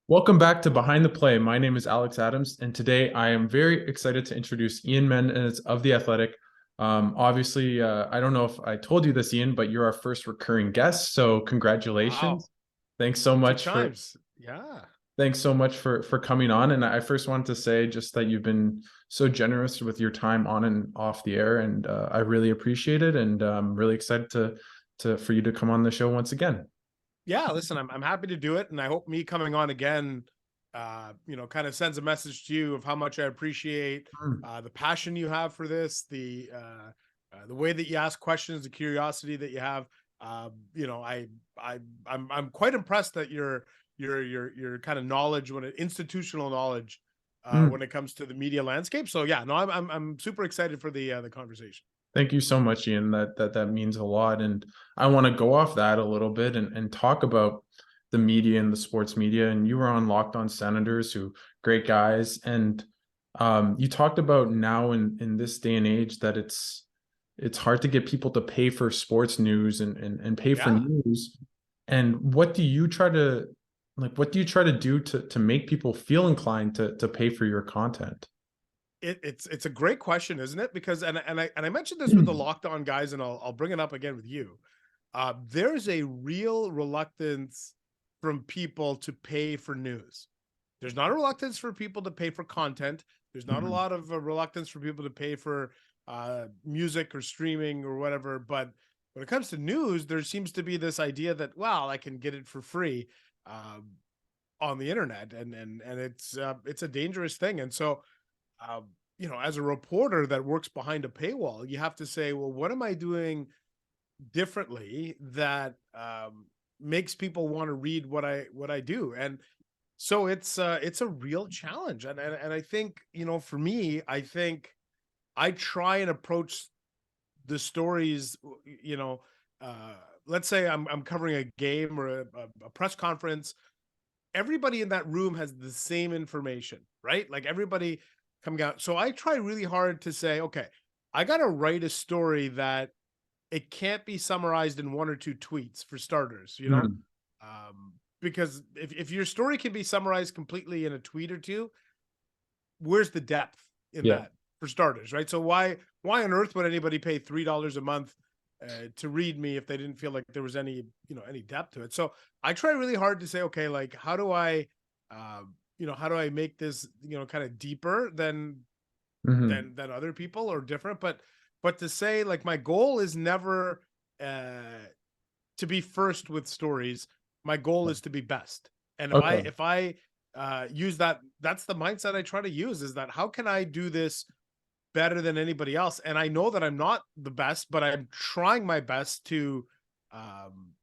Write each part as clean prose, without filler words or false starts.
Welcome back to Behind the Play. My name is Alex Adams, and today I am very excited to introduce Ian Mendes of The Athletic. Obviously, I don't know if I told you this, Ian, but you're our first recurring guest, so Wow. congratulations. Thanks so Two much for times. Yeah. thanks so much for coming on. And I first wanted to say just that you've been so generous with your time on and off the air, and I really appreciate it, and I'm really excited to for you to come on the show once again. Yeah. Listen, I'm happy to do it. And I hope me coming on again, kind of sends a message to you of how much I appreciate Mm. the passion you have for this, the way that you ask questions, the curiosity that you have. I'm quite impressed that your kind of knowledge institutional knowledge Mm. when it comes to the media landscape. So yeah, no, I'm super excited for the conversation. Thank you so much, Ian. That means a lot. And I want to go off that a little bit and talk about the media and the sports media. And you were on Locked On Senators, who great guys. And you talked about now in this day and age that it's hard to get people to pay for sports news and pay for Yeah. news. And what do you try to do to make people feel inclined to pay for your content? It's a great question, isn't it? Because and I mentioned this with the Locked On guys, and I'll bring it up again with you. There's a real reluctance from people to pay for news. There's not a reluctance for people to pay for content. There's not a Mhm. lot of reluctance for people to pay for music or streaming or whatever. But when it comes to news, there seems to be this idea that, well, I can get it for free um, on the internet, and it's a dangerous thing. And so as a reporter that works behind a paywall, you have to say, well, what am I doing differently that makes people want to read what I do? And so it's a real challenge. And I think, for me, I think I try and approach the stories, you know, uh, let's say I'm covering a game or a press conference. Everybody in that room has the same information, right? Like everybody coming out. So I try really hard to say, okay, I got to write a story that it can't be summarized in one or two tweets for starters, Mm. because if your story can be summarized completely in a tweet or two, where's the depth in Yeah. that for starters, right? So why on earth would anybody pay $3 a month to read me if they didn't feel like there was any depth to it? So I try really hard to say, okay, like how do I make this kind of deeper than Mhm. than other people or different, but to say like my goal is never to be first with stories. My goal is to be best. And Okay. if I use that, that's the mindset I try to use, is that how can I do this better than anybody else? And I know that I'm not the best, but I'm trying my best to,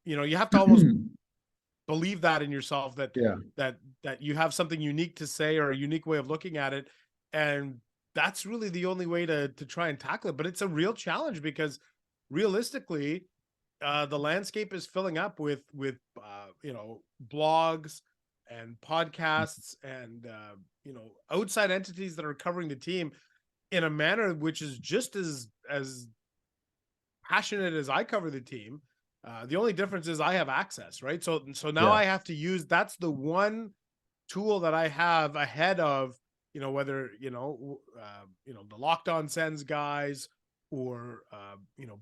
you have to almost believe that in yourself, that Yeah. that you have something unique to say or a unique way of looking at it. And that's really the only way to try and tackle it. But it's a real challenge because realistically, the landscape is filling up with blogs and podcasts and outside entities that are covering the team in a manner which is just as passionate as I cover the team. The only difference is I have access, right? So now Yeah. I have to use, that's the one tool that I have ahead of, whether the Locked On Sens guys or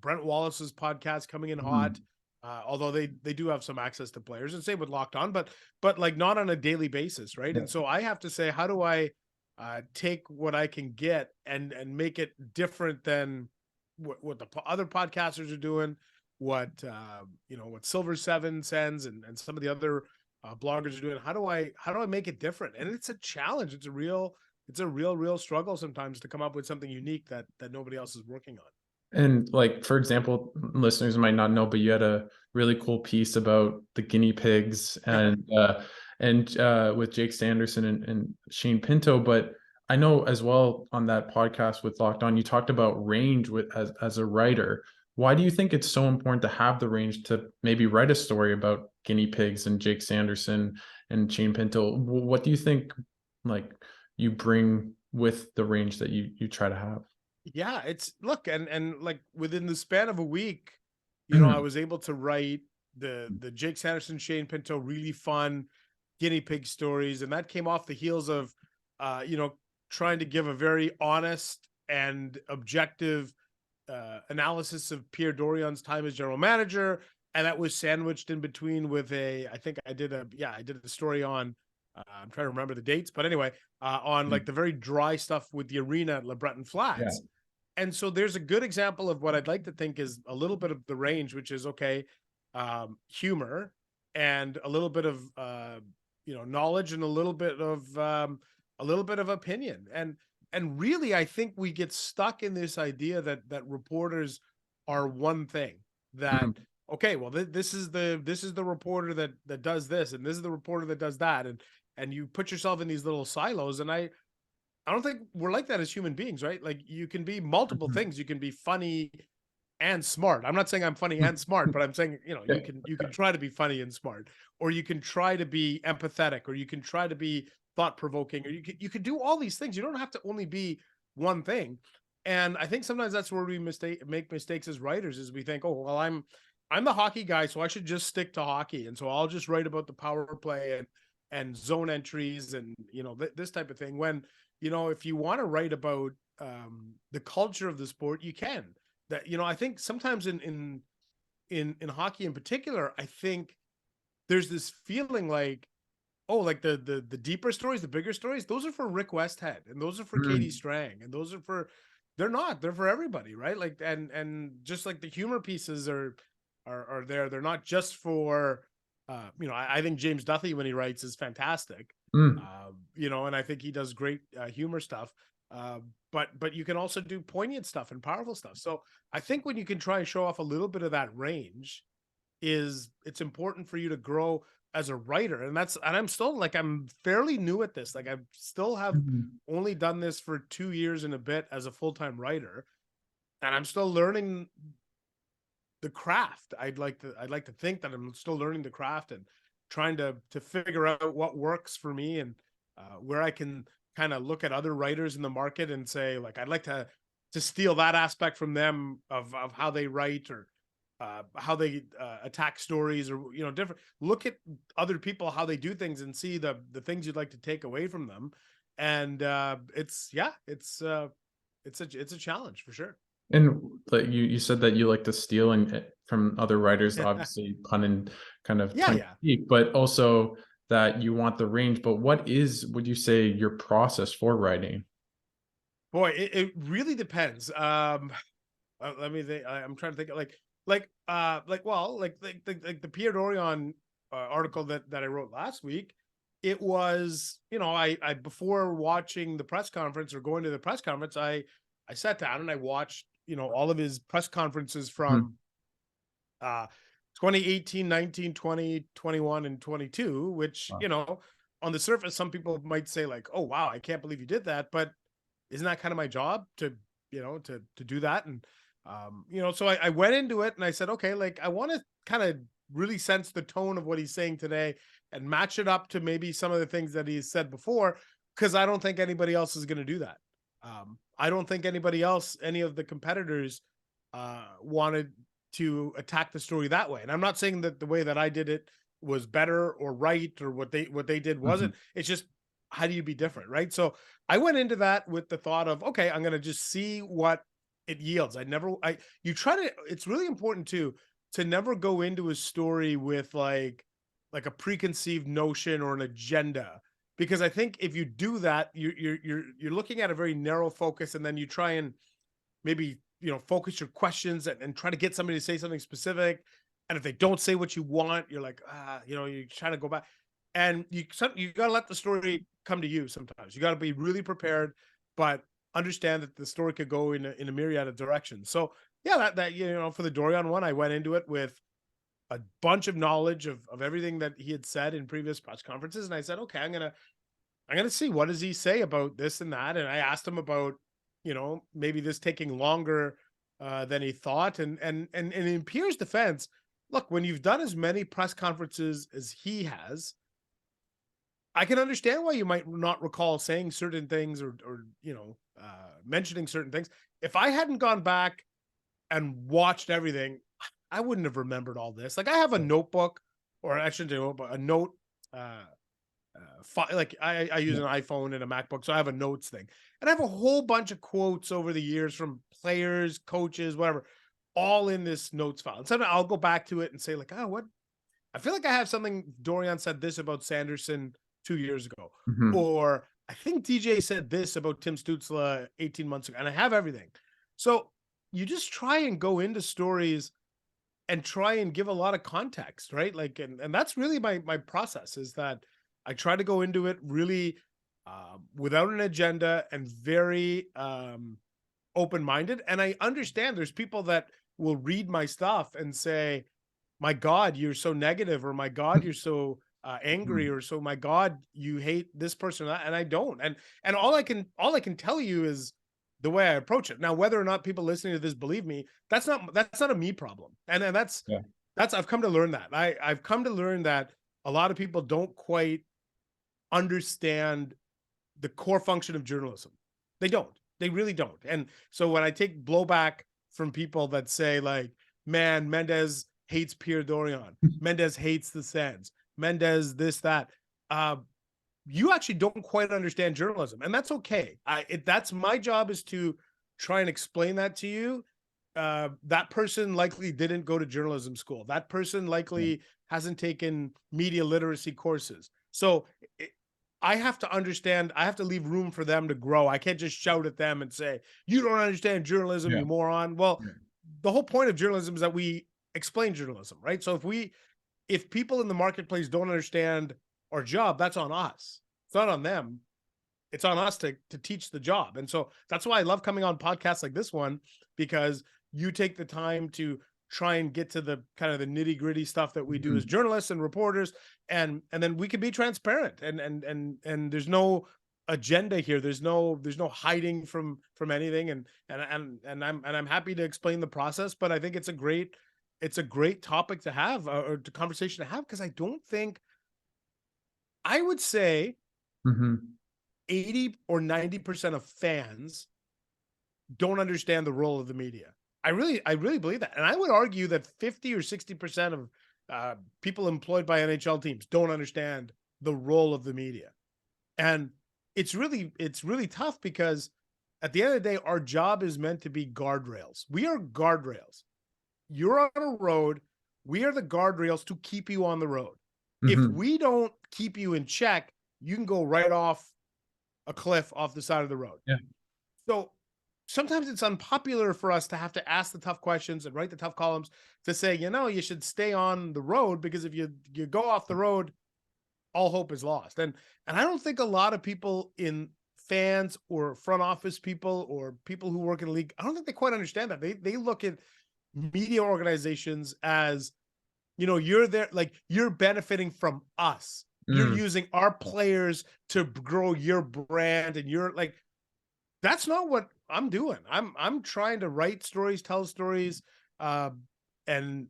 Brent Wallace's podcast coming in hot. Mhm. Although they do have some access to players, and same with Locked On, but like not on a daily basis, right? Yeah. And so I have to say, how do I take what I can get and make it different than what the other podcasters are doing, what Silver Seven Sends and some of the other bloggers are doing. How do I make it different? And it's a challenge. It's a real struggle sometimes to come up with something unique that nobody else is working on. And like, for example, listeners might not know, but you had a really cool piece about the guinea pigs and with Jake Sanderson and Shane Pinto. But I know as well on that podcast with Locked On, you talked about range with as a writer. Why do you think it's so important to have the range to maybe write a story about guinea pigs and Jake Sanderson and Shane Pinto? What do you think like you bring with the range that you try to have? Yeah, it's look, and like within the span of a week, I Mhm. was able to write the Jake Sanderson Shane Pinto really fun guinea pig stories, and that came off the heels of, trying to give a very honest and objective analysis of Pierre Dorion's time as general manager, and that was sandwiched in between with I think I did a story on, I'm trying to remember the dates, but anyway, on like the very dry stuff with the arena at Le Breton Yeah. Flats. And so there's a good example of what I'd like to think is a little bit of the range, which is okay, humor and a little bit of knowledge and a little bit of opinion. And really, I think we get stuck in this idea that reporters are one thing. That Mhm. okay, well, this is the reporter that does this, and this is the reporter that does that, and you put yourself in these little silos. And I don't think we're like that as human beings, right? Like you can be multiple Mhm. things. You can be funny and smart. I'm not saying I'm funny and smart, but I'm saying, Yeah. you can try to be funny and smart, or you can try to be empathetic, or you can try to be thought provoking, or you can do all these things. You don't have to only be one thing. And I think sometimes that's where we make mistakes as writers, is we think, oh, well, I'm the hockey guy, so I should just stick to hockey. And so I'll just write about the power play and zone entries and, this type of thing. When, if you want to write about the culture of the sport, you can. That, I think sometimes in hockey in particular, I think there's this feeling like, oh, like the deeper stories, the bigger stories, those are for Rick Westhead, and those are for Katie Mhm. Strang, and those are for, they're for everybody, right? Like, and just like the humor pieces are there, they're not just for, I think James Duthie, when he writes, is fantastic. Mm. And I think he does great humor stuff. Uh, but you can also do poignant stuff and powerful stuff. So I think when you can try and show off a little bit of that range, it's important for you to grow as a writer. And I'm still, like, I'm fairly new at this. Like, I still have Mhm. only done this for 2 years and a bit as a full-time writer, and I'm still learning the craft. I'd like to think that I'm still learning the craft and trying to figure out what works for me, and where I can kind of look at other writers in the market and say, like, I'd like to steal that aspect from them of how they write, or how they attack stories, or different. Look at other people, how they do things, and see the things you'd like to take away from them. And it's a challenge for sure. And like you said that you like to steal from other writers, obviously pun and kind of Yeah, tongue yeah. in cheek, but also that you want the range. But would you say, your process for writing? Boy, it really depends. Let me think. I'm trying to think of like the Pierre Dorion article that I wrote last week. It was, I before watching the press conference or going to the press conference, I sat down and I watched, all of his press conferences Mhm. from uh 2018, 19, 20, 21, and 22, which, Wow. on the surface, some people might say, like, oh wow, I can't believe you did that. But isn't that kind of my job to, to do that? And so I went into it and I said, okay, like, I want to kind of really sense the tone of what he's saying today and match it up to maybe some of the things that he's said before, because I don't think anybody else is going to do that. I don't think anybody else, any of the competitors, wanted to attack the story that way. And I'm not saying that the way that I did it was better or right, or what they did wasn't. Mhm. It's just, how do you be different, right? So I went into that with the thought of, okay, I'm going to just see what it yields. You try to, it's really important to never go into a story with like a preconceived notion or an agenda, because I think if you do that, you're looking at a very narrow focus, and then you try and maybe, focus your questions and try to get somebody to say something specific. And if they don't say what you want, you're like, you're trying to go back. And you got to let the story come to you. Sometimes you got to be really prepared, but understand that the story could go in a myriad of directions. So yeah, that for the Dorian one, I went into it with a bunch of knowledge of everything that he had said in previous press conferences, and I said, okay, I'm gonna see, what does he say about this and that. And I asked him about, maybe this taking longer than he thought. And in Pierre's defense, look, when you've done as many press conferences as he has, I can understand why you might not recall saying certain things, or mentioning certain things. If I hadn't gone back and watched everything, I wouldn't have remembered all this. Like, I have a notebook, or I shouldn't say notebook, a note. like I use Yeah. an iPhone and a MacBook, so I have a notes thing, and I have a whole bunch of quotes over the years from players, coaches, whatever, all in this notes file. And sometimes I'll go back to it and say like, oh, what? I feel like I have something. Dorion said this about Sanderson 2 years ago, Hmm. or I think DJ said this about Tim Stützle 18 months ago, and I have everything. So you just try and go into stories and try and give a lot of context, right? Like, and that's really my process, is that I try to go into it really without an agenda and very open-minded. And I understand there's people that will read my stuff and say, my God, you're so negative, or my God, you're so angry, or so my God, you hate this person, or that. And I don't. And all I can tell you is the way I approach it. Now, whether or not people listening to this believe me, that's not a me problem. And Yeah. that's I've come to learn that. I've come to learn that a lot of people don't quite understand the core function of journalism. They don't. They really don't. And so when I take blowback from people that say like, man, Mendes hates Pierre Dorion, Mendes hates the Sens, Mendes this, that, you actually don't quite understand journalism, and that's okay. That's my job, is to try and explain that to you. That person likely didn't go to journalism school. That person likely hasn't taken media literacy courses. So I have to understand. I have to leave room for them to grow. I can't just shout at them and say, "You don't understand journalism, Yeah. you moron." Well, Yeah. the whole point of journalism is that we explain journalism, right? So if people in the marketplace don't understand our job, that's on us. It's not on them. It's on us to teach the job. And so that's why I love coming on podcasts like this one, because you take the time to try and get to the kind of the nitty gritty stuff that we do as Mhm. journalists and reporters. And then we can be transparent, and there's no agenda here. There's no hiding from anything. And I'm happy to explain the process, but I think it's a great topic to have, or to conversation to have, because I would say Mhm. 80 or 90% of fans don't understand the role of the media. I really believe that. And I would argue that 50 or 60% of people employed by NHL teams don't understand the role of the media. And it's really tough, because at the end of the day, our job is meant to be guardrails. We are guardrails. You're on a road. We are the guardrails to keep you on the road. If Mhm. we don't keep you in check, you can go right off a cliff off the side of the road. Yeah. So sometimes it's unpopular for us to have to ask the tough questions and write the tough columns to say, you should stay on the road, because if you go off the road, all hope is lost. And I don't think a lot of people, in fans or front office people or people who work in the league, I don't think they quite understand that. They look at media organizations as, you're there, like, you're benefiting from us. You're Mm. using our players to grow your brand, and you're like, that's not what I'm doing. I'm trying to write stories, tell stories, uh, and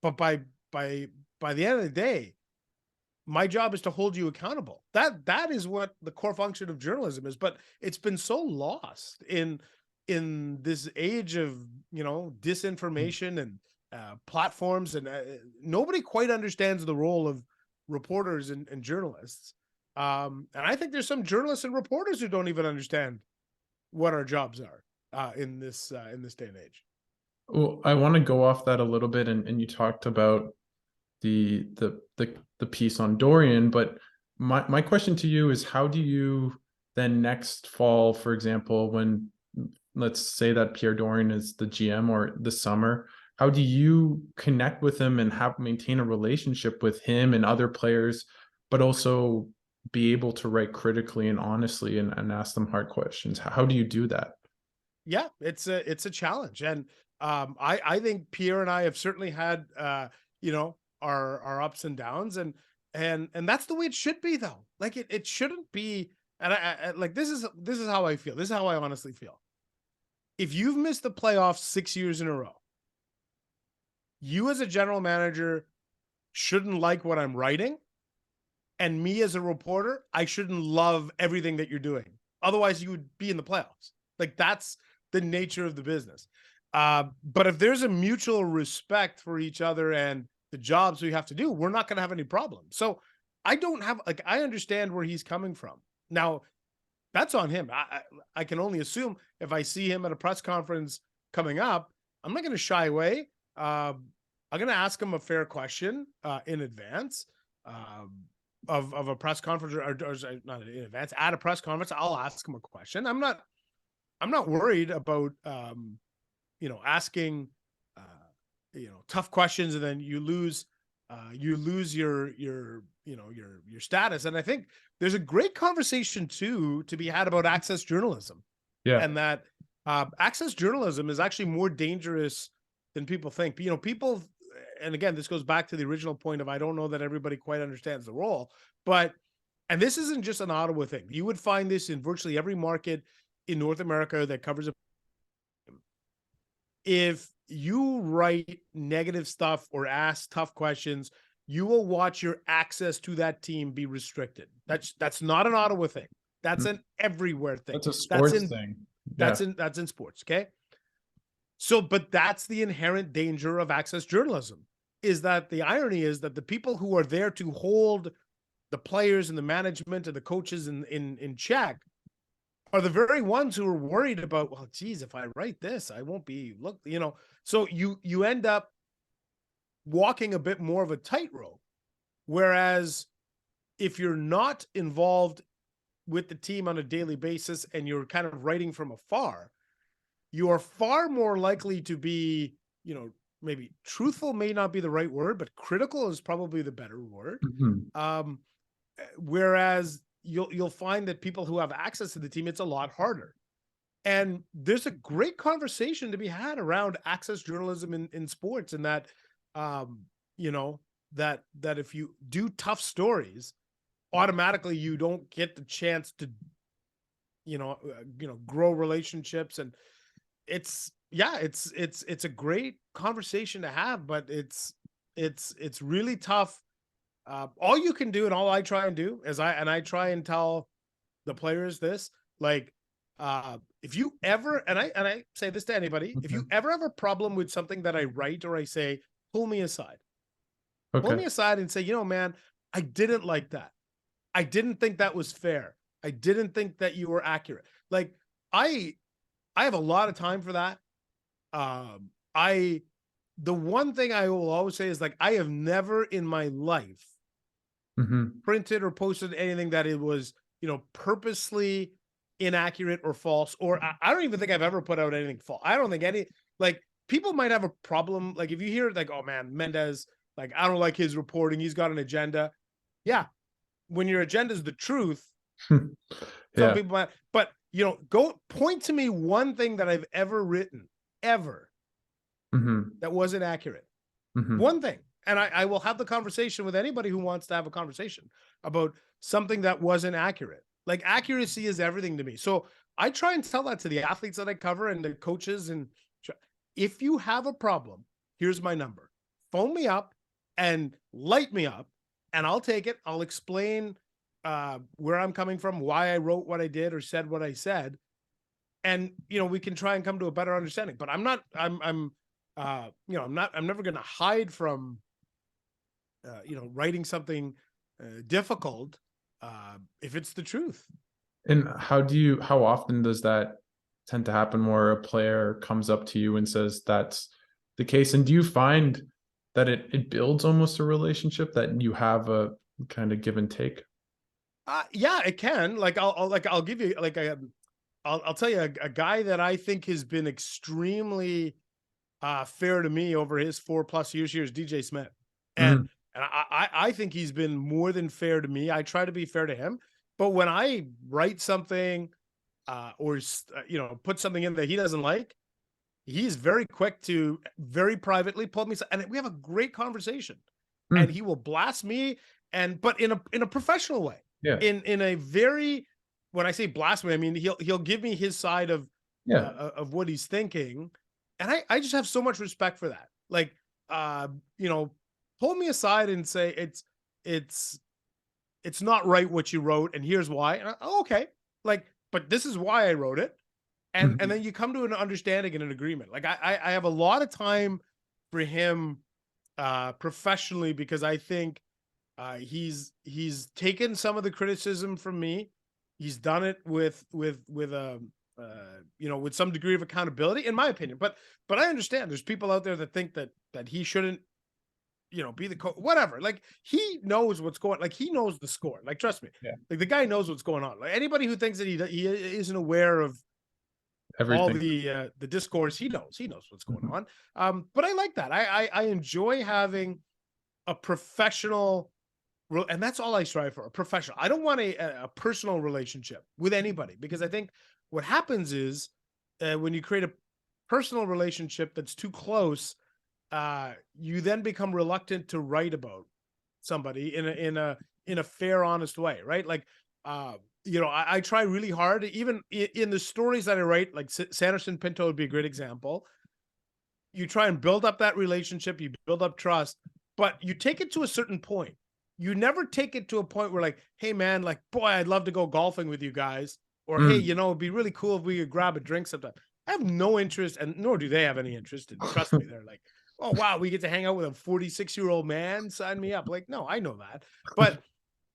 but by the end of the day, my job is to hold you accountable. That is what the core function of journalism is. But it's been so lost in this age of disinformation and platforms, and nobody quite understands the role of reporters and journalists. And I think there's some journalists and reporters who don't even understand what our jobs are in this day and age. Well, I want to go off that a little bit, and you talked about the piece on Dorian, but my question to you is, how do you then next fall, for example, when let's say that Pierre Dorian is the GM, or the summer, how do you connect with him and maintain a relationship with him and other players, but also be able to write critically and honestly, and ask them hard questions? How do you do that? Yeah, it's a challenge, and I think Pierre and I have certainly had our ups and downs, and that's the way it should be, though. Like, it shouldn't be. And like, this is how I feel. This is how I honestly feel. If you've missed the playoffs 6 years in a row, you as a general manager shouldn't like what I'm writing, and me as a reporter, I shouldn't love everything that you're doing. Otherwise, you would be in the playoffs. Like, that's the nature of the business. But if there's a mutual respect for each other and the jobs we have to do, we're not going to have any problems. So I don't have, like, I understand where he's coming from. Now, that's on him. I can only assume if I see him at a press conference coming up, I'm not going to shy away. I'm going to ask him a fair question in advance of a press conference, or not in advance, at a press conference. I'll ask him a question. I'm not worried about asking tough questions, and then you lose your status. And I think there's a great conversation too to be had about access journalism, Yeah. and that access journalism is actually more dangerous than people think. People, and again, this goes back to the original point of, I don't know that everybody quite understands the role, and this isn't just an Ottawa thing. You would find this in virtually every market in North America that covers a. If you write negative stuff or ask tough questions, you will watch your access to that team be restricted. That's not an Ottawa thing. That's an everywhere thing. That's a sports thing. Yeah. That's in sports. Okay. So, but that's the inherent danger of access journalism, is that the irony is that the people who are there to hold the players and the management and the coaches in check are the very ones who are worried about, well, geez, if I write this, I won't be so you end up walking a bit more of a tightrope. Whereas if you're not involved with the team on a daily basis and you're kind of writing from afar, you are far more likely to be, maybe truthful may not be the right word, but critical is probably the better word. Mm-hmm. Whereas you'll find that people who have access to the team, it's a lot harder. And there's a great conversation to be had around access journalism in sports, and that, that if you do tough stories, automatically you don't get the chance to, grow relationships. And it's a great conversation to have, but it's really tough. All you can do, and all I try and do, is I try and tell the players this, like, if you ever, and I say this to anybody, if you ever have a problem with something that I write or I say, pull me aside. Okay. Pull me aside and say, man, I didn't like that. I didn't think that was fair. I didn't think that you were accurate. Like, I have a lot of time for that. The one thing I will always say is, like, I have never in my life printed or posted anything that it was, purposely inaccurate or false, or I don't even think I've ever put out anything false. I don't think any, like, people might have a problem. Like, if you hear, like, oh man, Mendes, like, I don't like his reporting, he's got an agenda. Yeah. When your agenda is the truth, some people might, but go point to me one thing that I've ever written, ever, that wasn't accurate. One thing. And I will have the conversation with anybody who wants to have a conversation about something that wasn't accurate. Like, accuracy is everything to me. So I try and tell that to the athletes that I cover and the coaches. And if you have a problem, here's my number. Phone me up and light me up, and I'll take it. I'll explain where I'm coming from, why I wrote what I did or said what I said. And, we can try and come to a better understanding. But I'm never going to hide from, writing something difficult if it's the truth. And how often does that tend to happen, where a player comes up to you and says that's the case? And do you find that it builds almost a relationship, that you have a kind of give and take? Yeah, it can. Like, I'll give you, like, I'll tell you a guy that I think has been extremely fair to me over his 4+ years here is DJ Smith. And I think he's been more than fair to me. I try to be fair to him. But when I write something or, put something in that he doesn't like, he's very quick to very privately pull me, and we have a great conversation. And he will blast me, but in a professional way. Yeah. In a very, when I say blast me, I mean, he'll give me his side of what he's thinking. And I just have so much respect for that. Like, pull me aside and say, it's not right what you wrote, and here's why. And okay. Like, but this is why I wrote it. And then you come to an understanding and an agreement. Like, I have a lot of time for him professionally, because I think He's taken some of the criticism from me. He's done it with with some degree of accountability, in my opinion. But I understand there's people out there that think that he shouldn't, be the coach, whatever. Like, he knows what's going, like, he knows the score. Like, trust me, Yeah. like, the guy knows what's going on. Like, anybody who thinks that he isn't aware of all Everything. the discourse, he knows what's going Mhm. on. But I like that. I enjoy having a professional, and that's all I strive for, a professional. I don't want a personal relationship with anybody, because I think what happens is, when you create a personal relationship that's too close, you then become reluctant to write about somebody in a fair, honest way, right? Like, I try really hard, even in the stories that I write, like Sanderson Pinto would be a great example. You try and build up that relationship, you build up trust, but you take it to a certain point. You never take it to a point where, like, hey man, like, boy, I'd love to go golfing with you guys, or hey, Mm. it'd be really cool if we could grab a drink sometime. I have no interest, and nor do they have any interest. And trust me, they're like, oh wow, we get to hang out with a 46-year-old man. Sign me up. Like, no, I know that,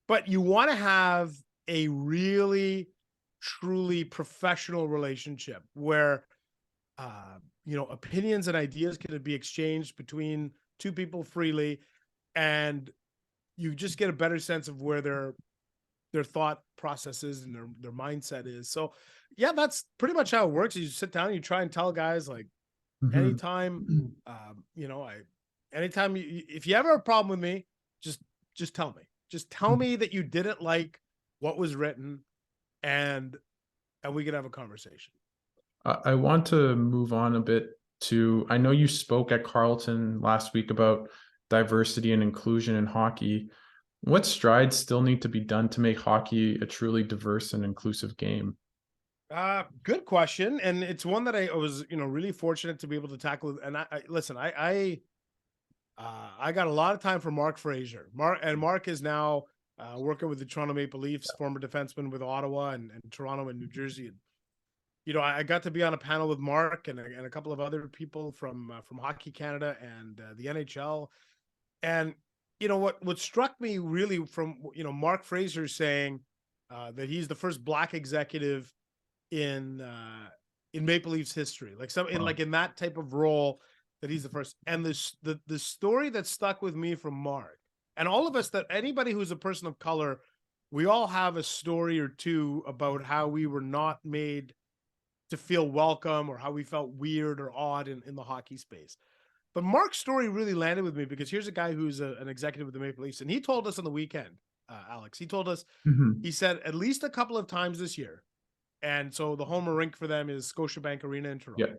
but you want to have a really, truly professional relationship where, opinions and ideas can be exchanged between two people freely, and you just get a better sense of where their thought processes and their mindset is. So yeah, that's pretty much how it works. You sit down, you try and tell guys, like, Mhm. anytime, anytime if you ever have a problem with me, just tell me. Just tell me that you didn't like what was written, and we can have a conversation. I want to move on a bit to, I know you spoke at Carleton last week about diversity and inclusion in hockey. What strides still need to be done to make hockey a truly diverse and inclusive game? Good question, and it's one that I was, really fortunate to be able to tackle. And I listen, I got a lot of time for Mark Fraser. Mark is now working with the Toronto Maple Leafs, former defenseman with Ottawa and Toronto and New Jersey. And, I got to be on a panel with Mark and a couple of other people from Hockey Canada and the NHL. And what struck me really from, Mark Fraser saying that he's the first Black executive in Maple Leafs history, like Wow. in that type of role, that he's the first. And the story that stuck with me from Mark, and all of us, that anybody who's a person of color, we all have a story or two about how we were not made to feel welcome, or how we felt weird or odd in the hockey space. But Mark's story really landed with me, because here's a guy who's an executive with the Maple Leafs, and he told us on the weekend, Alex, he told us, he Mhm. said at least a couple of times this year, and so the home rink for them is Scotiabank Arena in Yeah. Toronto.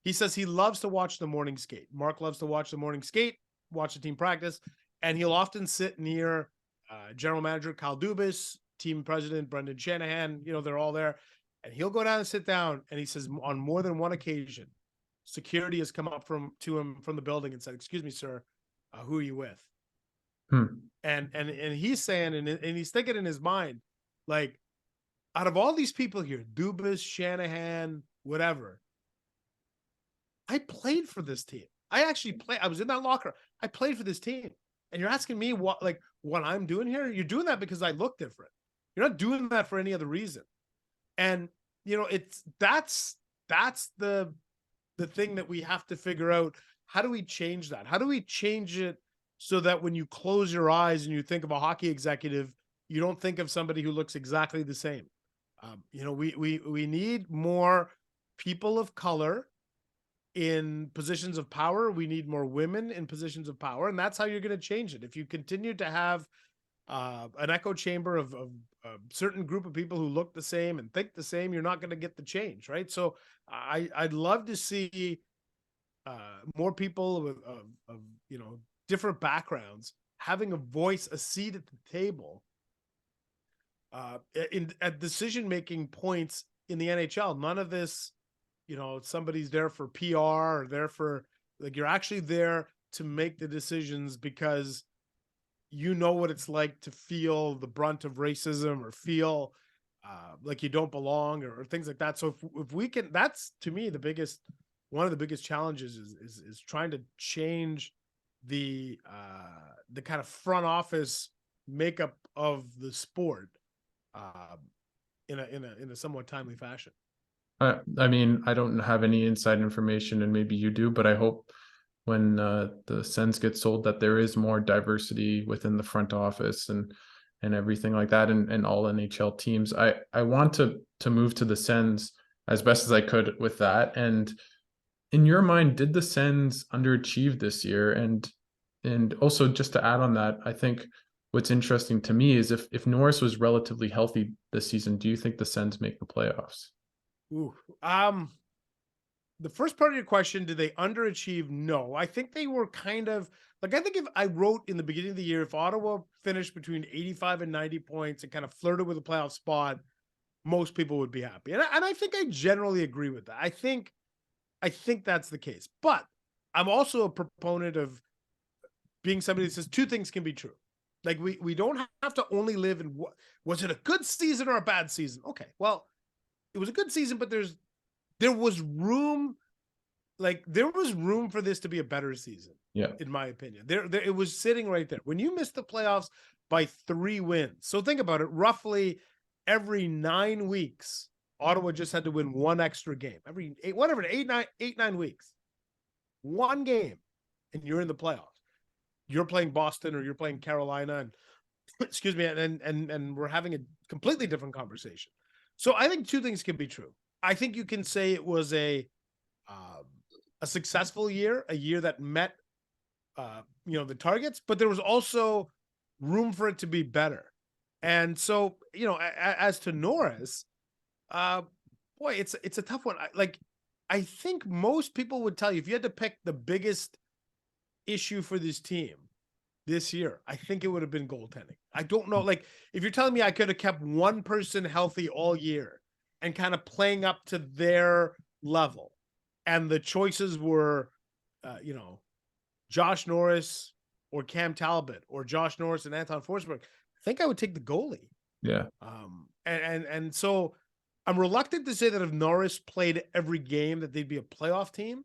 He says he loves to watch the morning skate. Mark loves to watch the morning skate, watch the team practice, and he'll often sit near general manager Kyle Dubas, team president Brendan Shanahan. They're all there, and he'll go down and sit down. And he says on more than one occasion, security has come up to him from the building and said, "Excuse me, sir, who are you with?" Hmm. And he's saying, and he's thinking in his mind, like, out of all these people here, Dubas, Shanahan, whatever, I played for this team. I actually played. I was in that locker. I played for this team. And you're asking me what I'm doing here? You're doing that because I look different. You're not doing that for any other reason. And it's that's the thing that we have to figure out. How do we change that? How do we change it so that when you close your eyes and you think of a hockey executive, you don't think of somebody who looks exactly the same? We need more people of color in positions of power. We need more women in positions of power, and that's how you're going to change it. If you continue to have an echo chamber of a certain group of people who look the same and think the same, you're not going to get the change, right? So I'd love to see more people of different backgrounds having a voice, a seat at the table, in at decision making points in the NHL. None of this, somebody's there for PR or there for, like, you're actually there to make the decisions because you know what it's like to feel the brunt of racism, or feel like you don't belong, or things like that. So if we can, that's to me the biggest, one of the biggest challenges is trying to change the kind of front office makeup of the sport in a somewhat timely fashion. I mean, I don't have any inside information, and maybe you do, but I hope when the Sens get sold that there is more diversity within the front office and everything like that, and all NHL teams. I want to move to the Sens as best as I could with that. And in your mind, did the Sens underachieve this year? And also, just to add on that, I think what's interesting to me is if Norris was relatively healthy this season, do you think the Sens make the playoffs? Ooh, the first part of your question, did they underachieve? No, I think they were kind of like, I think if I wrote in the beginning of the year, if Ottawa finished between 85 and 90 points and kind of flirted with a playoff spot, most people would be happy. And I think I generally agree with that. I think that's the case, but I'm also a proponent of being somebody that says two things can be true. Like we don't have to only live in what was it a good season or a bad season? Okay, well, it was a good season, but there was room, there was room for this to be a better season. Yeah. In my opinion, there it was sitting right there. When you miss the playoffs by 3 wins, so think about it. Roughly every 9 weeks, Ottawa just had to win one extra game. Every 8-9 weeks, one game, and you're in the playoffs. You're playing Boston or you're playing Carolina, and excuse me, and we're having a completely different conversation. So I think two things can be true. I think you can say it was a successful year, a year that met the targets, but there was also room for it to be better. And so, as to Norris, boy, it's a tough one. I think most people would tell you, if you had to pick the biggest issue for this team this year, I think it would have been goaltending. I don't know. Like, if you're telling me I could have kept one person healthy all year and kind of playing up to their level, and the choices were, Josh Norris or Cam Talbot or Josh Norris and Anton Forsberg, I think I would take the goalie. Yeah. And so I'm reluctant to say that if Norris played every game that they'd be a playoff team,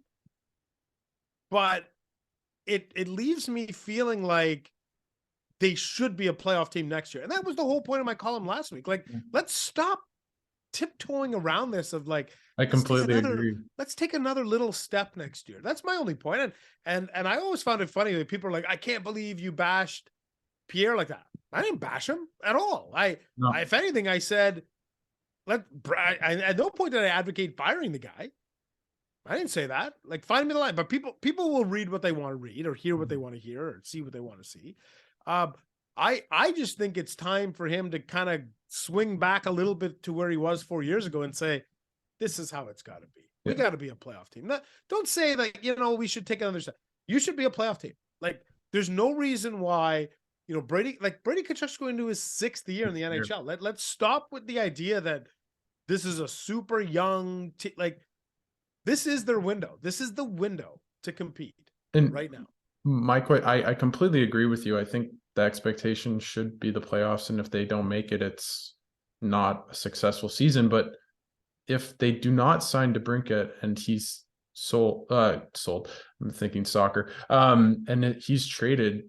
but it leaves me feeling like they should be a playoff team next year. And that was the whole point of my column last week. Like, let's stop tiptoeing around this of like, I completely agree. Let's take another little step next year. That's my only point. And I always found it funny that people are like, I can't believe you bashed Pierre like that. I didn't bash him at all. If anything, I said, at no point did I advocate firing the guy. I didn't say that. Like, find me the line. But people will read what they want to read or hear what they want to hear or see what they want to see. I just think it's time for him to kind of swing back a little bit to where he was 4 years ago and say, this is how it's got to be. We got to be a playoff team. Don't say like, we should take another step. You should be a playoff team. Like, there's no reason why, Brady Tkachuk's going into his 6th year in the NHL. Let's stop with the idea that this is a super young team. Like, this is their window. This is the window to compete right now. I completely agree with you. I think the expectation should be the playoffs, and if they don't make it, it's not a successful season. But if they do not sign Debrincat and he's sold, I'm thinking soccer, and he's traded,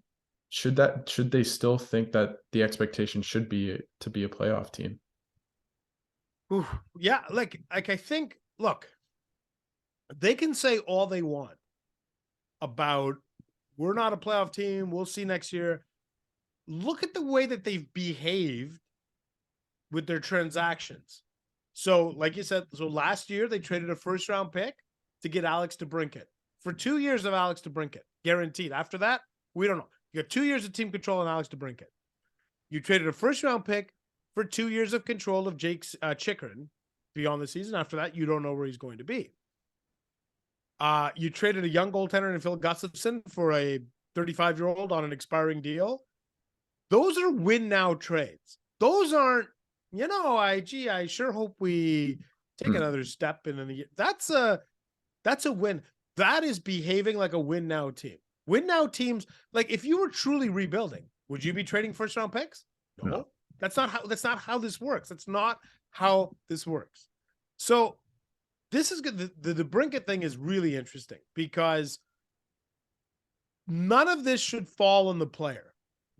should they still think that the expectation should be to be a playoff team? Ooh, yeah, like I think, look, they can say all they want about we're not a playoff team, we'll see next year. Look at the way that they've behaved with their transactions. So, like you said, last year they traded a 1st-round pick to get Alex Debrincat for 2 years of Alex Debrincat, guaranteed. After that, we don't know. You got 2 years of team control on Alex Debrincat. You traded a 1st-round pick for 2 years of control of Jake Chychrun beyond the season. After that, you don't know where he's going to be. You traded a young goaltender in Phil Gustafson for a 35-year-old on an expiring deal. Those are win now trades. Those aren't, I sure hope we take another step in the year. That's a win. That is behaving like a win now team. Win now teams, like, if you were truly rebuilding, would you be trading 1st-round picks? No. That's not how this works. That's not how this works. So this is good. The Debrincat thing is really interesting because none of this should fall on the player.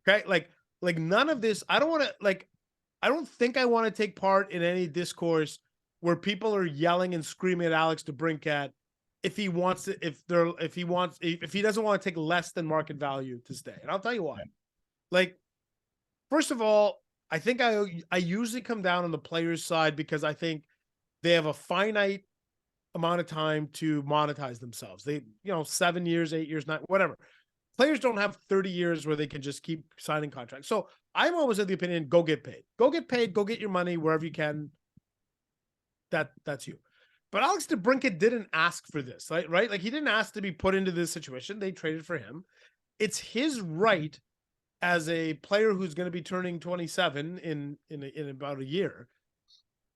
Okay. Like none of this, I don't want to I don't think I want to take part in any discourse where people are yelling and screaming at Alex Debrincat if he wants to, if he doesn't want to take less than market value to stay. And I'll tell you why. Like, first of all, I think I usually come down on the players' side because I think they have a finite amount of time to monetize themselves. They, 7 years, 8 years, 9, whatever. Players don't have 30 years where they can just keep signing contracts. So I'm always of the opinion, go get paid. Go get paid, go get your money wherever you can. That's you. But Alex Debrincat didn't ask for this, right? Like, he didn't ask to be put into this situation. They traded for him. It's his right as a player who's going to be turning 27 in about a year.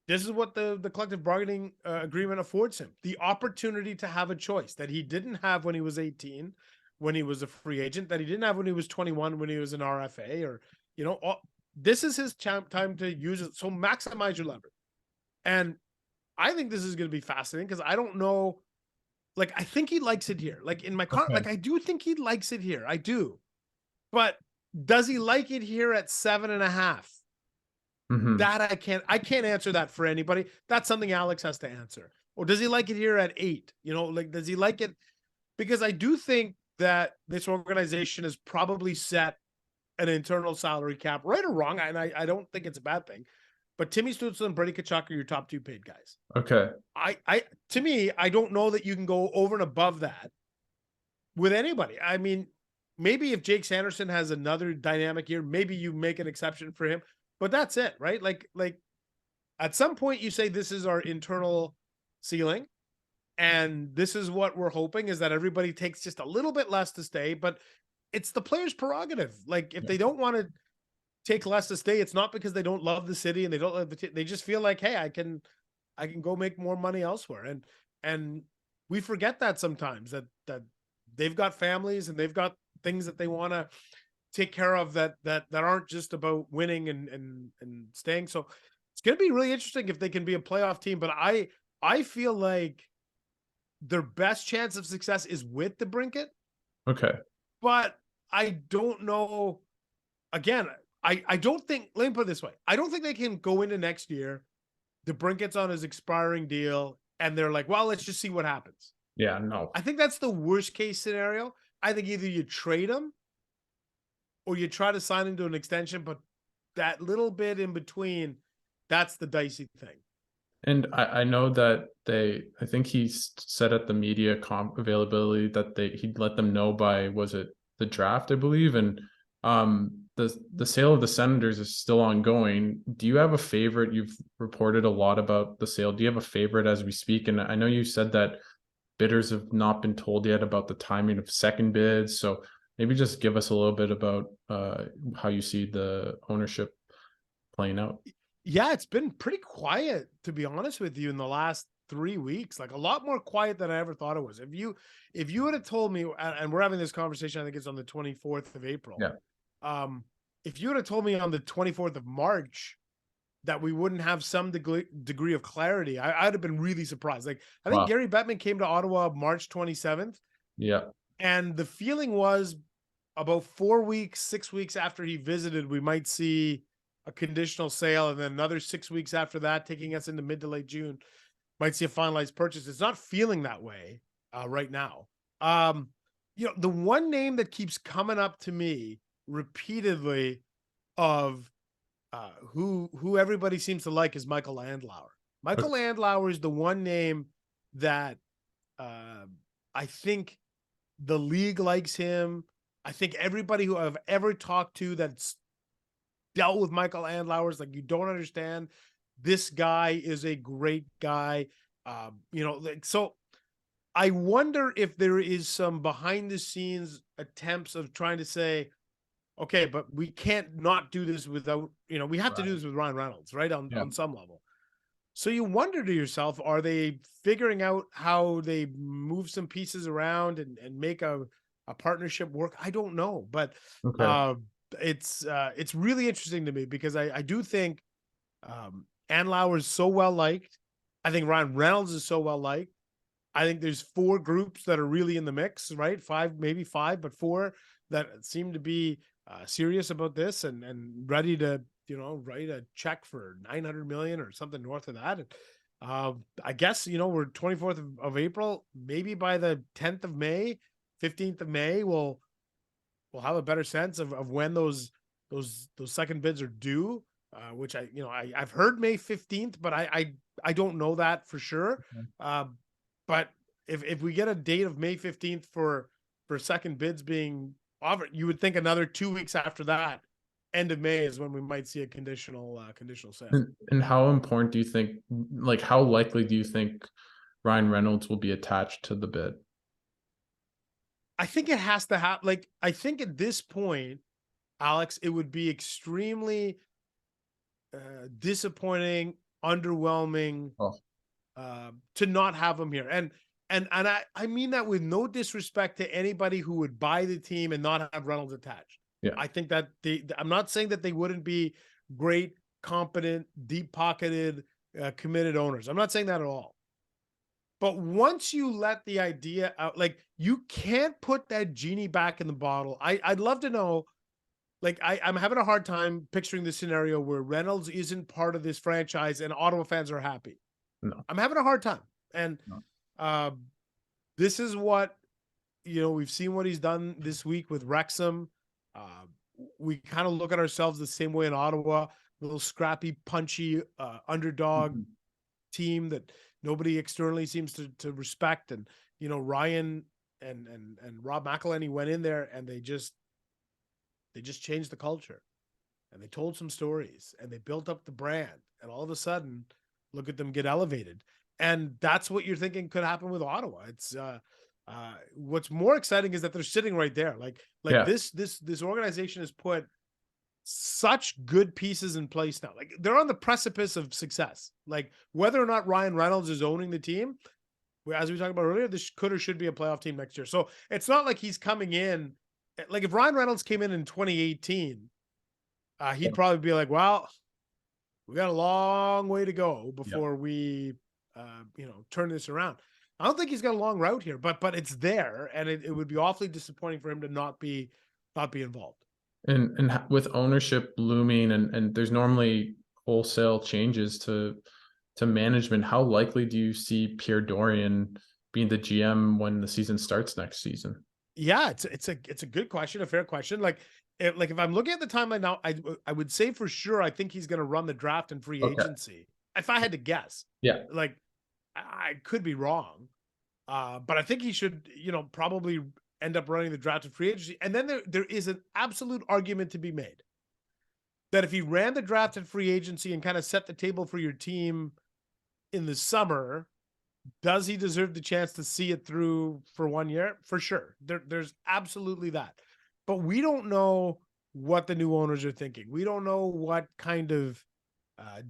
This is what the collective bargaining agreement affords him: the opportunity to have a choice that he didn't have when he was 18, when he was a free agent, that he didn't have when he was 21, when he was an RFA, or, this is his time to use it. So maximize your leverage. And I think this is going to be fascinating because I don't know, like, I think he likes it here. Like, in my car, Okay. like, I do think he likes it here. I do. But does he like it here at 7.5? That I can't answer that for anybody. That's something Alex has to answer. Or does he like it here at 8? Like, does he like it? Because I do think that this organization has probably set an internal salary cap, right or wrong. And I don't think it's a bad thing. But Timmy Stützle and Brady Tkachuk are your top 2 paid guys. Okay. To me, I don't know that you can go over and above that with anybody. I mean, maybe if Jake Sanderson has another dynamic year, maybe you make an exception for him. But that's it, right? Like at some point you say this is our internal ceiling, and this is what we're hoping, is that everybody takes just a little bit less to stay, but it's the player's prerogative. Like, if they don't want to take less to stay, it's not because they don't love the city and they don't love they just feel like, hey, I can go make more money elsewhere. And we forget that sometimes, that they've got families and they've got things that they want to take care of that aren't just about winning and staying. So it's going to be really interesting if they can be a playoff team. But I feel like their best chance of success is with Debrincat. Okay. But I don't know. Again, I don't think, let me put it this way. I don't think they can go into next year, Debrincat's on his expiring deal, and they're like, well, let's just see what happens. Yeah, no. I think that's the worst case scenario. I think either you trade him or you try to sign him to an extension, but that little bit in between, that's the dicey thing. And I know that I think he said at the media availability that he'd let them know by, was it the draft, I believe? And the sale of the Senators is still ongoing. Do you have a favorite? You've reported a lot about the sale. Do you have a favorite as we speak? And I know you said that bidders have not been told yet about the timing of second bids. So maybe just give us a little bit about how you see the ownership playing out. Yeah, it's been pretty quiet, to be honest with you, in the last 3 weeks. Like, a lot more quiet than I ever thought it was. If you would have told me, and we're having this conversation, I think it's on the 24th of April. Yeah. If you would have told me on the 24th of March that we wouldn't have some degree of clarity, I'd have been really surprised. Like, I think Gary Bettman came to Ottawa March 27th. Yeah. And the feeling was about 4 weeks, 6 weeks after he visited, we might see a conditional sale, and then another 6 weeks after that, taking us into mid to late June, might see a finalized purchase. It's not feeling that way right now. The one name that keeps coming up to me repeatedly of who everybody seems to like is Michael Landlauer. Michael Landlauer is the one name that I think the league likes him. I think everybody who I've ever talked to that's dealt with Michael Landlauer is like, you don't understand. This guy is a great guy. So I wonder if there is some behind the scenes attempts of trying to say, okay, but we can't not do this without, we have to do this with Ryan Reynolds, right? On some level. So you wonder to yourself, are they figuring out how they move some pieces around and make a partnership work? I don't know, but it's really interesting to me because I do think Andlauer is so well liked. I think Ryan Reynolds is so well liked. I think there's 4 groups that are really in the mix, right? 5, maybe 5, but 4 that seem to be serious about this and ready to, write a check for 900 million or something north of that. And, I guess, we're 24th of April. Maybe by the 10th of May, 15th of May, we'll have a better sense of when those second bids are due. Which I've heard May 15th, but I don't know that for sure. But if we get a date of May 15th for second bids being offered, you would think another 2 weeks after that, end of May, is when we might see a conditional sale. And how important do you think, like, how likely do you think Ryan Reynolds will be attached to the bid? I think it has to have, like, I think at this point, Alex, it would be extremely disappointing, underwhelming, Oh, to not have him here. And I mean that with no disrespect to anybody who would buy the team and not have Reynolds attached. yeah. I think that I'm not saying that they wouldn't be great, competent, deep pocketed, committed owners. I'm not saying that at all. But once you let the idea out, like, you can't put that genie back in the bottle. I'd love to know, like, I'm having a hard time picturing the scenario where Reynolds isn't part of this franchise and Ottawa fans are happy. No. I'm having a hard time. And No. this is what, we've seen what he's done this week with Wrexham. We kind of look at ourselves the same way in Ottawa, little scrappy, punchy underdog team that nobody externally seems to respect. And, Ryan and Rob McElhenney went in there and they just changed the culture, and they told some stories and they built up the brand, and all of a sudden, look at them get elevated. And that's what you're thinking could happen with Ottawa. It's what's more exciting is that they're sitting right there. Like Yeah. this organization has put such good pieces in place now. Like, they're on the precipice of success. Like, whether or not Ryan Reynolds is owning the team, as we talked about earlier, this could or should be a playoff team next year. So it's not like he's coming in. Like, if Ryan Reynolds came in 2018, he'd probably be like, well, we got a long way to go before we, turn this around. I don't think he's got a long route here, but it's there, and it would be awfully disappointing for him to not be involved. And with ownership looming, and there's normally wholesale changes to management, how likely do you see Pierre Dorion being the GM when the season starts next season? Yeah, it's a good question, a fair question. Like, if I'm looking at the timeline now, I would say for sure I think he's going to run the draft and free Okay. agency. If I had to guess, Yeah. like, I could be wrong, but I think he should, probably end up running the draft and free agency. And then there is an absolute argument to be made that if he ran the draft and free agency and kind of set the table for your team in the summer, does he deserve the chance to see it through for 1 year? For sure. There's absolutely that. But we don't know what the new owners are thinking. We don't know what kind of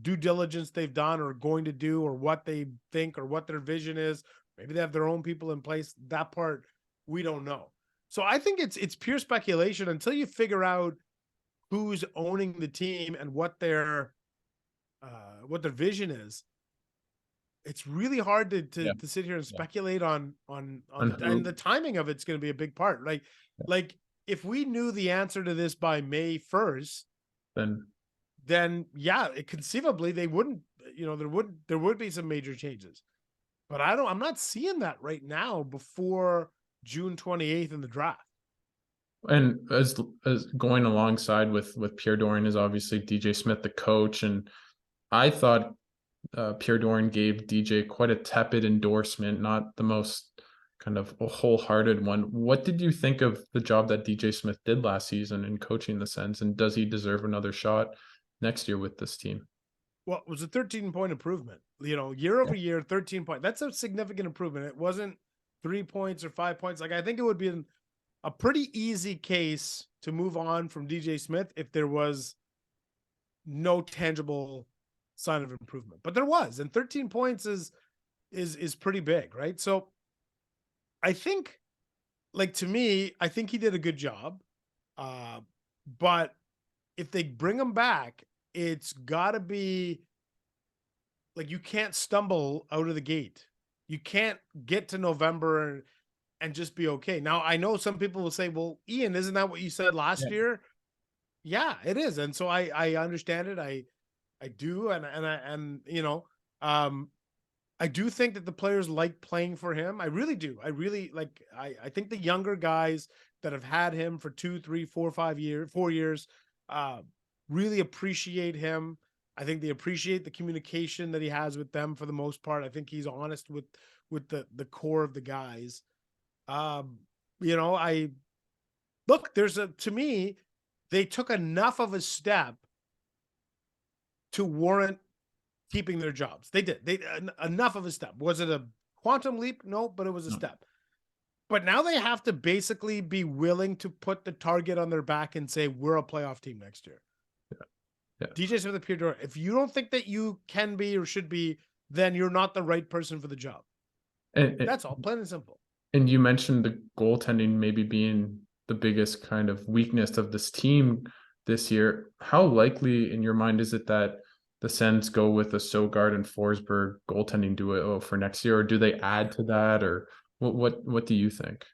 due diligence they've done or going to do, or what they think, or what their vision is. Maybe they have their own people in place. That part we don't know. So I think it's pure speculation until you figure out who's owning the team and what their vision is. It's really hard to sit here and speculate on and the timing of it's going to be a big part. Like if we knew the answer to this by May 1st, then yeah, conceivably they wouldn't, there would be some major changes. But I'm not seeing that right now before June 28th in the draft. And as going alongside with Pierre Dorion is obviously DJ Smith, the coach. And I thought Pierre Dorion gave DJ quite a tepid endorsement, not the most kind of a wholehearted one. What did you think of the job that DJ Smith did last season in coaching the Sens, and does he deserve another shot next year with this team? Well, it was a 13-point improvement, year over year, 13 points. That's a significant improvement. It wasn't 3 points or 5 points. Like, I think it would be a pretty easy case to move on from DJ Smith if there was no tangible sign of improvement, but there was, and 13 points is pretty big, right? So I think, like, to me, I think he did a good job. But if they bring him back, it's gotta be like, you can't stumble out of the gate. You can't get to November and just be okay. Now, I know some people will say, well, Ian, isn't that what you said last year? Yeah, it is. And so I understand it. I do. And you know, I do think that the players like playing for him. I really do. I really like, I think the younger guys that have had him for 2, 3, 4, 5 years, 4 years, uh, really appreciate him. I think they appreciate the communication that he has with them for the most part. I think he's honest with the core of the guys. Um, you know, I look, to me, they took enough of a step to warrant keeping their jobs. They did. They enough of a step. Was it a quantum leap? No, but it was a step. But now they have to basically be willing to put the target on their back and say, we're a playoff team next year. Yeah. DJ Smith and Pierre Dorion, if you don't think that you can be or should be, then you're not the right person for the job. That's all, plain and simple. And you mentioned the goaltending maybe being the biggest kind of weakness of this team this year. How likely in your mind is it that the Sens go with a Sogard and Forsberg goaltending duo for next year, or do they add to that, or what do you think?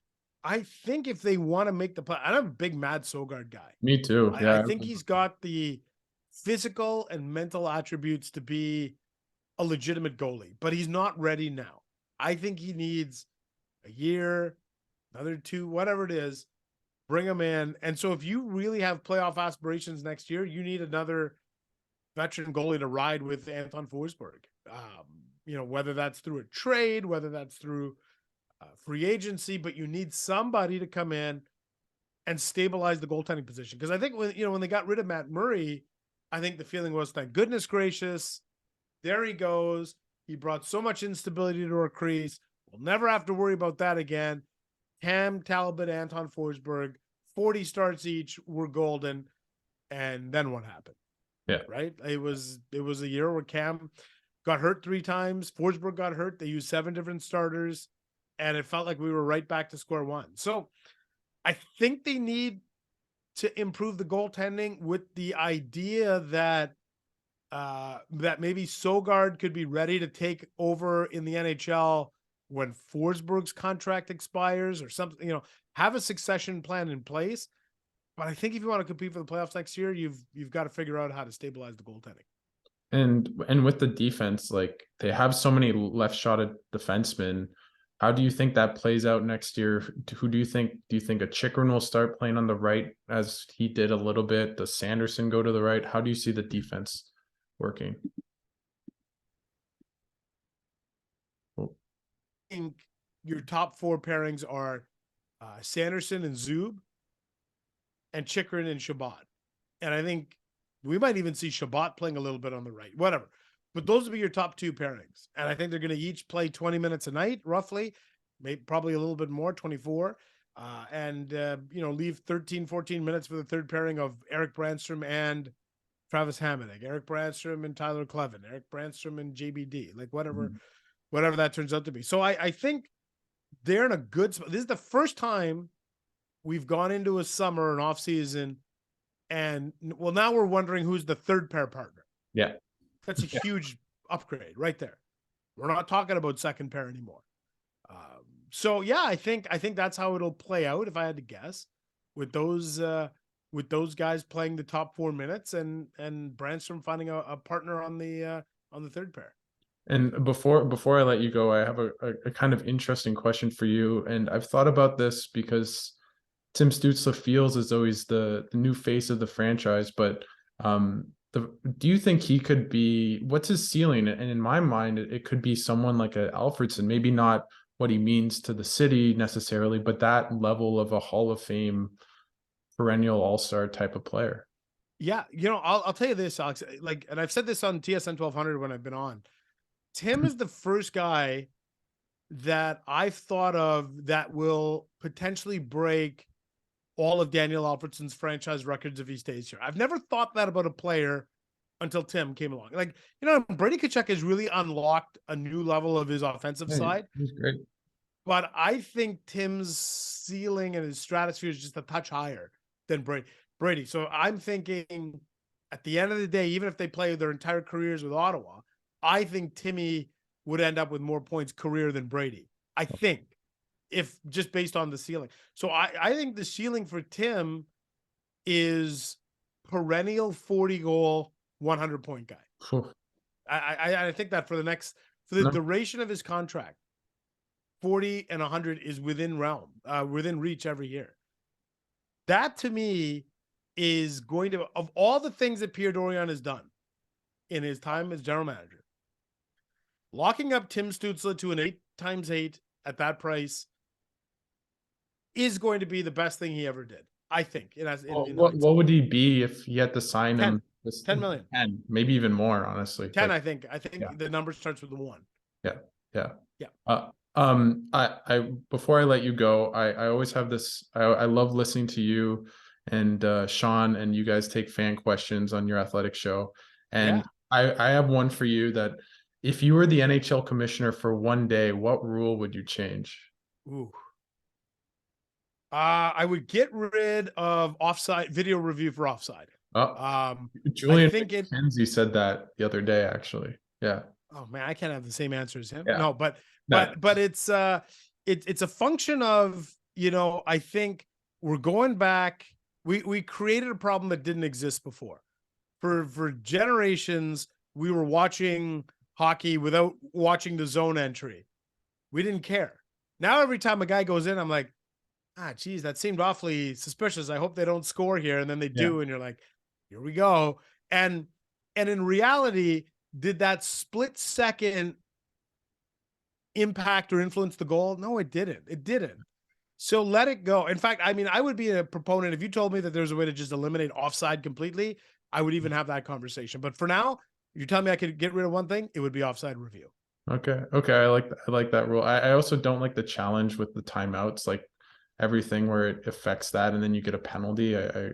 I think if they want to make the play, I'm a big Mad Sogard guy. Me too. I Yeah. think he's got the physical and mental attributes to be a legitimate goalie, but he's not ready now. I think he needs a year, another 2, whatever it is, bring him in. And so if you really have playoff aspirations next year, you need another veteran goalie to ride with Anton Forsberg. You know, whether that's through a trade, whether that's through free agency, but you need somebody to come in and stabilize the goaltending position. Because I think when they got rid of Matt Murray, I think the feeling was, thank goodness gracious, there he goes. He brought so much instability to our crease. We'll never have to worry about that again. Cam Talbot, Anton Forsberg, 40 starts each, we're golden. And then what happened? Yeah. Right? It was a year where Cam got hurt 3 times. Forsberg got hurt. They used 7 different starters. And it felt like we were right back to square one. So I think they need to improve the goaltending with the idea that that maybe Sogard could be ready to take over in the NHL when Forsberg's contract expires or something, have a succession plan in place. But I think if you want to compete for the playoffs next year, you've got to figure out how to stabilize the goaltending. And with the defense, like they have so many left-shotted defensemen. How do you think that plays out next year? Who do you think? Do you think a Chychrun will start playing on the right as he did a little bit? Does Sanderson go to the right? How do you see the defense working? I think your top 4 pairings are Sanderson and Zub, and Chychrun and Shabbat. And I think we might even see Shabbat playing a little bit on the right, whatever. But those would be your top 2 pairings. And I think they're going to each play 20 minutes a night, roughly, maybe probably a little bit more, 24. Leave 13, 14 minutes for the third pairing of Eric Brandstrom and Travis Hamonic, Eric Brandstrom and Tyler Clevin, Eric Brandstrom and JBD, like whatever that turns out to be. So I think they're in a good spot. This is the first time we've gone into a summer and off season, and now we're wondering who's the third pair partner. Yeah. That's a huge upgrade right there. We're not talking about second pair anymore. So yeah, I think that's how it'll play out. If I had to guess, with those guys playing the top 4 minutes and Brandstrom finding a partner on the third pair. And before I let you go, I have a kind of interesting question for you. And I've thought about this because Tim Stützle feels as though he's the new face of the franchise, but do you think he could be, what's his ceiling? And in my mind, it could be someone like a Alfredsson, maybe not what he means to the city necessarily, but that level of a Hall of Fame perennial all-star type of player. Yeah. I'll tell you this, Alex, and I've said this on TSN 1200 when I've been on. Tim is the first guy that I've thought of that will potentially break all of Daniel Alfredsson's franchise records if he stays here. I've never thought that about a player until Tim came along. Brady Tkachuk has really unlocked a new level of his offensive side. He's great. But I think Tim's ceiling and his stratosphere is just a touch higher than Brady. So I'm thinking at the end of the day, even if they play their entire careers with Ottawa, I think Timmy would end up with more points career than Brady. I think, if just based on the ceiling. So I think the ceiling for Tim is perennial 40 goal, 100 point guy. Phew. I think that for the duration of his contract, 40 and 100 is within realm, within reach every year. That to me is going to, of all the things that Pierre Dorion has done in his time as general manager, locking up Tim Stützle to an 8x8 at that price is going to be the best thing he ever did. I think it has. What would he be if he had to sign 10, him? 10 million, 10, maybe even more, honestly. 10. Like, I think the number starts with the 1. yeah, yeah, yeah. I before I let you go, I always have this. I love listening to you and Sean, and you guys take fan questions on your athletic show. And I have one for you that if you were the NHL commissioner for one day, what rule would you change? Ooh. I would get rid of offside video review for offside. Julian I think McKenzie said that the other day, actually. Yeah. Oh man, I can't have the same answer as him. Yeah. No, but it's a function of, I think we're going back. We created a problem that didn't exist before. For generations, we were watching hockey without watching the zone entry. We didn't care. Now every time a guy goes in, I'm like, geez, that seemed awfully suspicious. I hope they don't score here. And then they do. And you're like, here we go. And in reality, did that split second impact or influence the goal? No, it didn't. It didn't. So let it go. In fact, I mean, I would be a proponent. If you told me that there's a way to just eliminate offside completely, I would even have that conversation. But for now, if you're telling me I could get rid of one thing, it would be offside review. Okay. I like that rule. I also don't like the challenge with the timeouts, like everything where it affects that and then you get a penalty. I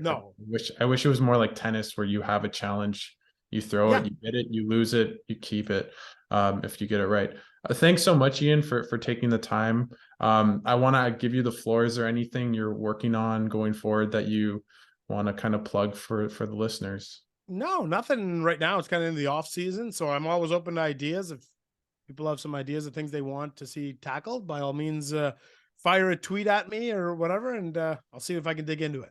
wish it was more like tennis, where you have a challenge, you throw it, you get it, you lose it, you keep it, if you get it right. Thanks so much, Ian, for taking the time. I want to give you the floor. Is there anything you're working on going forward that you want to kind of plug for the listeners? No, nothing right now. It's kind of in the off season, so I'm always open to ideas. If people have some ideas of things they want to see tackled, by all means, fire a tweet at me or whatever, and I'll see if I can dig into it.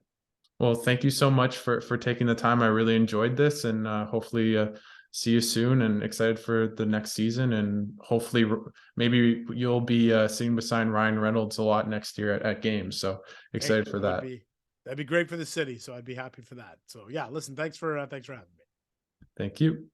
Well, thank you so much for taking the time. I really enjoyed this, and hopefully see you soon, and excited for the next season. And hopefully maybe you'll be sitting beside Ryan Reynolds a lot next year at games. So excited for that. That'd be great for the city. So I'd be happy for that. So yeah, listen, thanks for having me. Thank you.